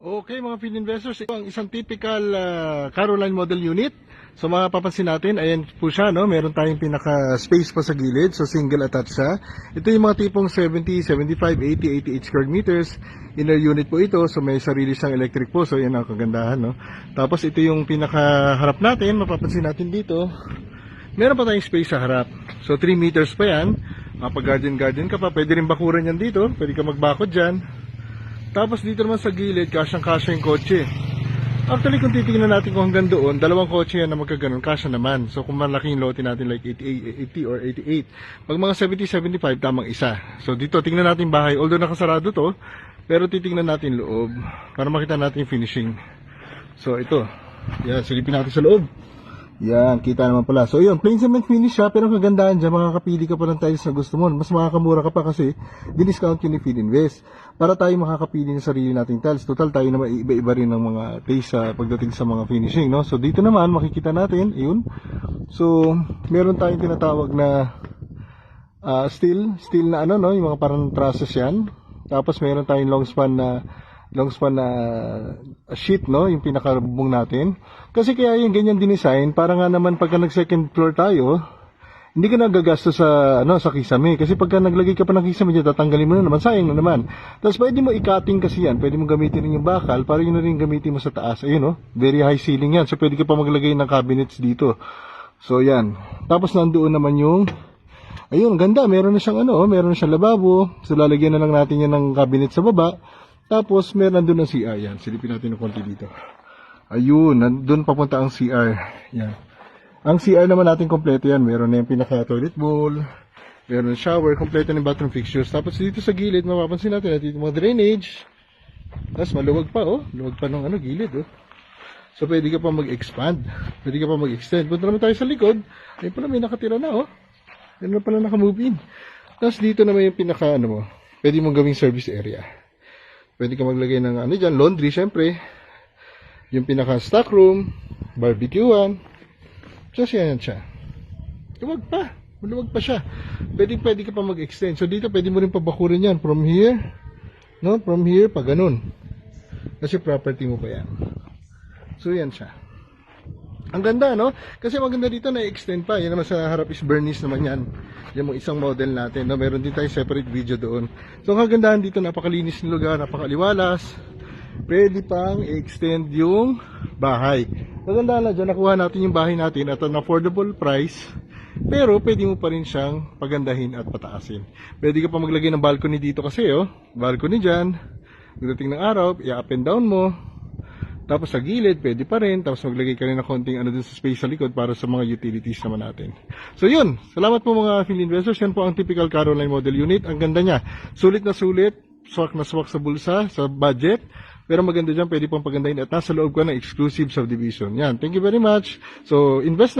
Okay mga field investors, ito ang isang typical Caroline model unit. So mapapansin natin, ayan po siya, no? Meron tayong pinaka space pa sa gilid, so single attached siya. Ito yung mga tipong 70, 75, 80, 88 square meters. Inner unit po ito, so may sarili siyang electric po, so yan ang kagandahan, no? Tapos ito yung pinaka harap natin, mapapansin natin dito. Meron pa tayong space sa harap. So 3 meters pa yan. Kapag garden ka pa, pwede rin bakuran yan dito, pwede ka magbakod dyan. Tapos dito naman sa gilid, kasyang-kasya yung kotse. Actually, kung titignan natin kung hanggang doon, dalawang kotse yan na magkaganon, kasya naman. So kung malaking lote natin like 80 or 88, pag mga 70, 75, tamang isa. So dito, tingnan natin bahay. Although nakasarado to, pero titignan natin loob para makita natin yung finishing. So ito, yan, silipin natin sa loob. Yan, kita naman pala. So yun, plain cement finish siya, pero kagandahan dyan, makakapili ka pa ng tiles na gusto mo. Mas makakamura ka pa kasi diniscount yun ni Feed Invest. Para tayo makakapili ng sarili nating tiles. Total tayo naman iba-iba rin ng mga taste pagdating sa mga finishing, no? So dito naman, makikita natin, yun. So, meron tayong tinatawag na steel na ano, no? Yung mga parang trusses yan. Tapos meron tayong long span na sheet, no, yung pinakabubong natin. Kasi kaya yung ganyan dinesign para nga naman pagka nag second floor tayo, hindi ka nagagastos sa sa kisame, kasi pagka naglagay ka pa ng kisame diyan, tatanggalin mo na naman, sayang na naman. Tapos pwede mo i-cutting kasi yan, pwede mo gamitin rin yung bakal para yun na rin gamitin mo sa taas. Ayun, no, very high ceiling yan, so pwede ka pa maglagay ng cabinets dito. So yan, tapos nandoon naman yung ayun, ganda, meron na siyang meron na siyang lababo. So lalagyan na lang natin yan ng cabinet sa baba. Tapos, meron doon ng CR. Yan, silipin natin ng konti dito. Ayun, doon papunta ang CR. Yan. Ang CR naman natin kompleto yan. Meron na yung pinaka-toilet bowl. Meron na shower. Kompleto ng bathroom fixtures. Tapos dito sa gilid, mapapansin natin natin yung mga drainage. Tapos maluwag pa, oh. Luwag pa ng gilid, oh. So, pwede ka pa mag-expand. Pwede ka pa mag-extend. Punta naman tayo sa likod. Ayun pala, may nakatira na, oh. Ayun na pala naka-move in. Tapos dito naman yung pinaka, pwede mong gawing service area. Pwede ka maglagay ng dyan, laundry, syempre. Yung pinaka stock room, barbecuean. Just yan siya. Maluwag pa siya. Pwede ka pa mag-extend. So dito pwede mo rin pabakurin yan from here, no? From here pa ganun. Kasi property mo pa yan. So yan siya. Ang ganda, no? Kasi maganda dito na-extend pa. Yan naman sa harap is Bernice naman yan. Yan mo isang model natin, no? Meron din tayong separate video doon. So ang kagandahan dito, napakalinis ng lugar, napakaliwalas. Pwede pang i-extend yung bahay. Kagandahan na dyan, nakuha natin yung bahay natin at an affordable price. Pero pwede mo pa rin siyang pagandahin at pataasin. Pwede ka pa maglagay ng balcony dito kasi, oh. Balcony dyan. Pagdating ng araw, i-up and down mo. Tapos sa gilid, pwede pa rin. Tapos maglagay ka rin ng konting dun sa space sa likod para sa mga utilities naman natin. So yun, salamat po mga field investors. Yan po ang typical Caroline model unit. Ang ganda niya. Sulit na sulit, swak na swak sa bulsa, sa budget. Pero maganda dyan, pwede pang pagandahin at nasa loob ka ng exclusive subdivision. Yan, thank you very much. So invest